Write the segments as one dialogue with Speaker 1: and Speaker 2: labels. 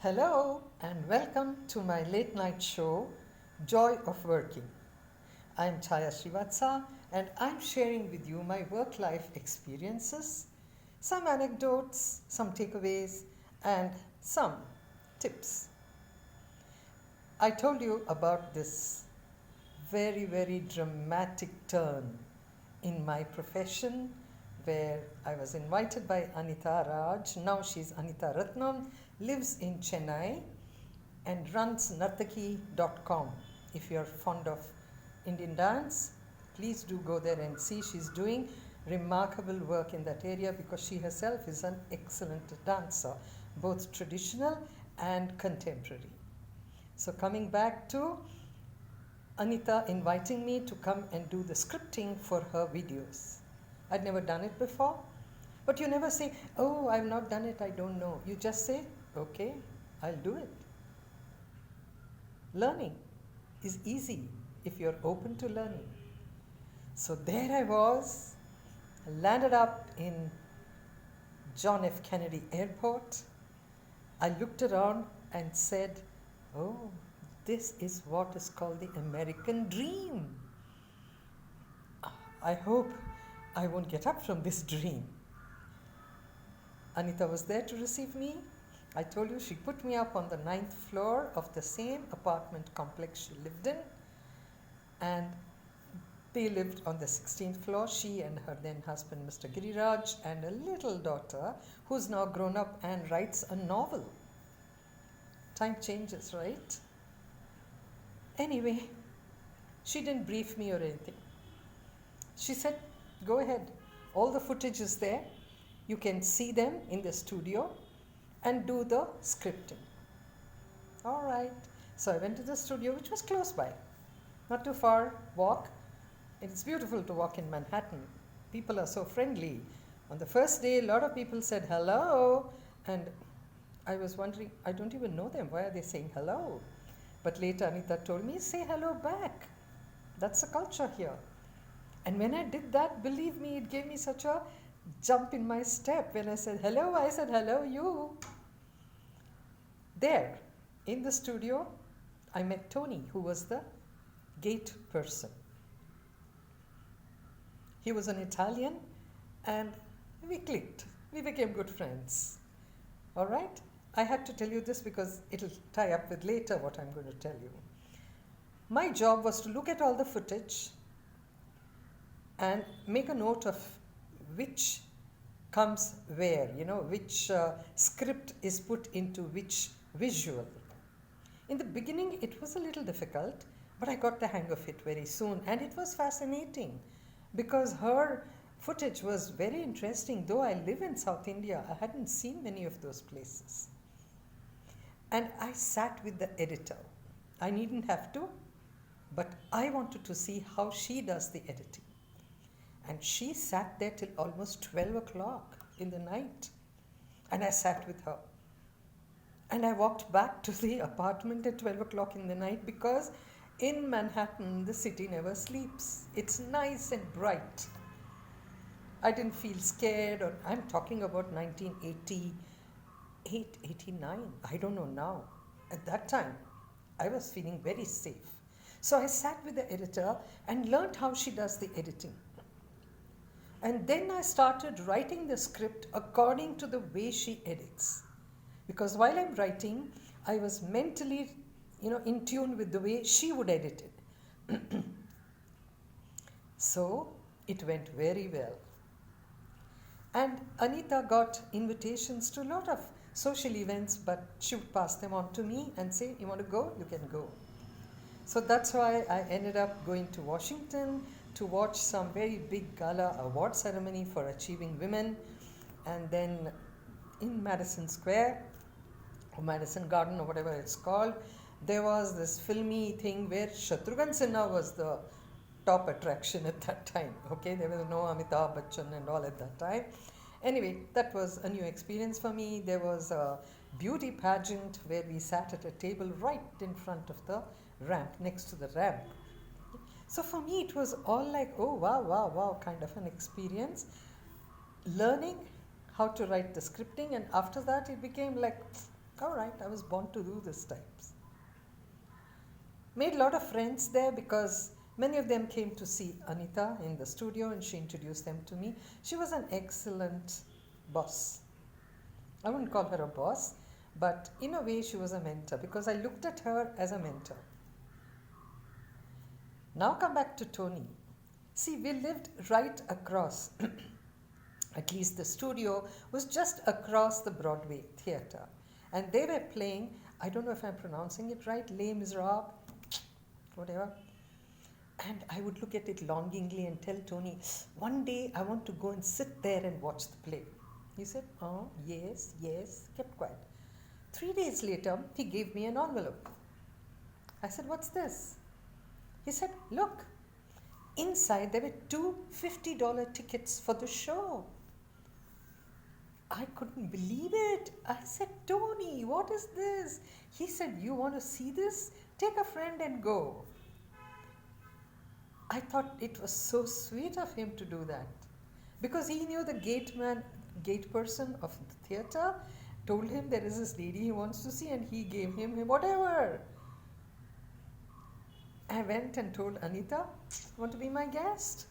Speaker 1: Hello and welcome to my late night show, Joy of Working. I'm Chaya Srivatsa and I'm sharing with you my work life experiences, some anecdotes, some takeaways, and some tips. I told you about this very dramatic turn in my profession where I was invited by Anita Raj. Now she's Anita Ratnam, lives in Chennai and runs nartaki.com. If you're fond of Indian dance, please do go there and see. She's doing remarkable work in that area because she herself is an excellent dancer, both traditional and contemporary. So, coming back to Anita inviting me to come and do the scripting for her videos. I'd never done it before, but you never say, "Oh, I've not done it, I don't know." You just say, "Okay, I'll do it." Learning is easy if you're open to learning. So there I was, landed up in John F. Kennedy Airport. I looked around and said, "Oh, this is what is called the American dream. I hope I won't get up from this dream." Anita was there to receive me. I told you she put me up on the 9th floor of the same apartment complex she lived in, and they lived on the 16th floor, she and her then husband Mr. Giriraj, and a little daughter who's now grown up and writes a novel. Time changes, right? Anyway, she didn't brief me or anything. She said, "Go ahead, all the footage is there, you can see them in the studio and do the scripting." All right. So I went to the studio, which was close by, not too far walk. It's beautiful to walk in Manhattan. People are so friendly. On the first day, a lot of people said hello, and I was wondering, I don't even know them. Why are they saying hello? But later Anita told me, "Say hello back. That's the culture here." And when I did that, believe me, it gave me such a jump in my step. When I said hello, I said hello you. There, in the studio, I met Tony, who was the gate person. He was an Italian, and we clicked. We became good friends. All right? I had to tell you this because it'll tie up with later what I'm going to tell you. My job was to look at all the footage and make a note of which comes where, which script is put into which visual. In the beginning, it was a little difficult, but I got the hang of it very soon, and it was fascinating because her footage was very interesting. Though I live in South India, I hadn't seen many of those places. And I sat with the editor. I needn't have to, but I wanted to see how she does the editing. And she sat there till almost 12 o'clock in the night. And I sat with her. And I walked back to the apartment at 12 o'clock in the night because in Manhattan, the city never sleeps. It's nice and bright. I didn't feel scared, or I'm talking about 1988, 89. I don't know now. At that time, I was feeling very safe. So I sat with the editor and learned how she does the editing. And then I started writing the script according to the way she edits. Because while I'm writing, I was mentally, in tune with the way she would edit it. So it went very well. And Anita got invitations to a lot of social events, but she would pass them on to me and say, "You want to go? You can go." So that's why I ended up going to Washington to watch some very big gala award ceremony for achieving women. And then in Madison Square, or Madison Garden, or whatever it's called, there was this filmy thing where Shatrughan Sinha was the top attraction at that time. Okay, there was no Amitabh Bachchan and all at that time. Anyway, that was a new experience for me. There was a beauty pageant where we sat at a table right in front of the ramp, next to the ramp. So for me, it was all like, oh, wow, kind of an experience. Learning how to write the scripting, and after that, it became like All right, I was born to do this types. Made a lot of friends there because many of them came to see Anita in the studio and she introduced them to me. She was an excellent boss. I wouldn't call her a boss, but in a way she was a mentor because I looked at her as a mentor. Now come back to Tony. See, we lived right across, at least the studio was just across the Broadway theatre. And they were playing, I don't know if I'm pronouncing it right, Les Miserables, whatever. And I would look at it longingly and tell Tony, one day I want to go and sit there and watch the play. He said, oh, yes, yes, kept quiet. 3 days later, he gave me an envelope. I said, what's this? He said, look, inside there were two $50 tickets for the show. I couldn't believe it. I said, Tony, what is this? He said, you want to see this? Take a friend and go. I thought it was so sweet of him to do that because he knew the gate person of the theatre told him there is this lady he wants to see and he gave him whatever. I went and told Anita, want to be my guest?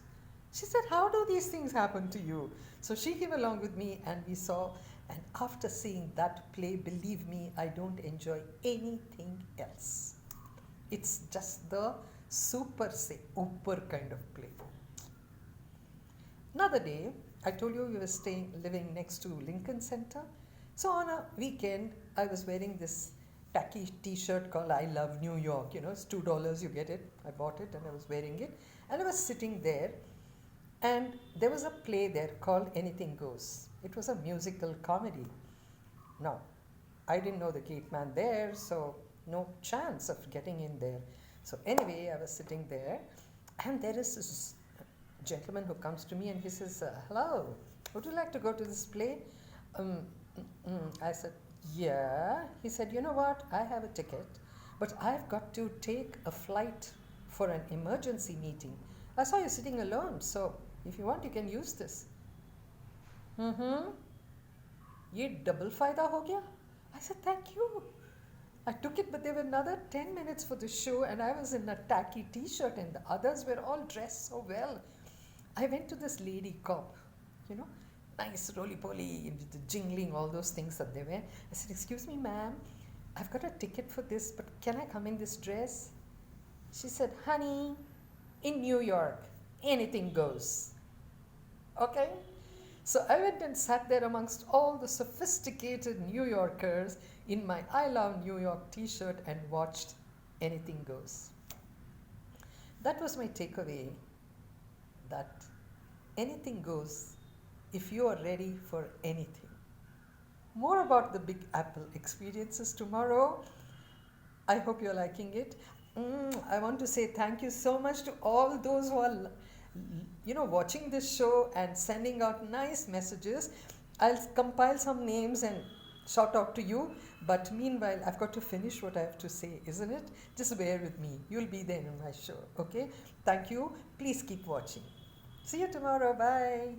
Speaker 1: She said, how do these things happen to you? So she came along with me and we saw, and after seeing that play, believe me, I don't enjoy anything else. It's just the super kind of play. Another day, I told you we were living next to Lincoln Center. So on a weekend, I was wearing this tacky t-shirt called I Love New York. You know, it's $2, you get it. I bought it and I was wearing it. And I was sitting there and there was a play there called Anything Goes. It was a musical comedy. Now, I didn't know the gate man there, so no chance of getting in there. So anyway, I was sitting there and there is this gentleman who comes to me and he says, hello, would you like to go to this play? I said, yeah. He said, you know what, I have a ticket, but I've got to take a flight for an emergency meeting. I saw you sitting alone, so if you want, you can use this. Ye double fayda ho gaya? I said, thank you. I took it, but there were another 10 minutes for the show and I was in a tacky t-shirt and the others were all dressed so well. I went to this lady cop, you know, nice roly-poly, jingling, all those things that they wear. I said, excuse me, ma'am, I've got a ticket for this, but can I come in this dress? She said, honey, in New York, anything goes. Okay? So I went and sat there amongst all the sophisticated New Yorkers in my I Love New York t-shirt and watched Anything Goes. That was my takeaway, that anything goes if you are ready for anything. More about the Big Apple experiences tomorrow. I hope you're liking it. I want to say thank you so much to all those who are watching this show and sending out nice messages. I'll compile some names and shout out to you, but meanwhile I've got to finish what I have to say, isn't it? Just bear with me. You'll be there in my show, okay? Thank you. Please keep watching. See you tomorrow. Bye.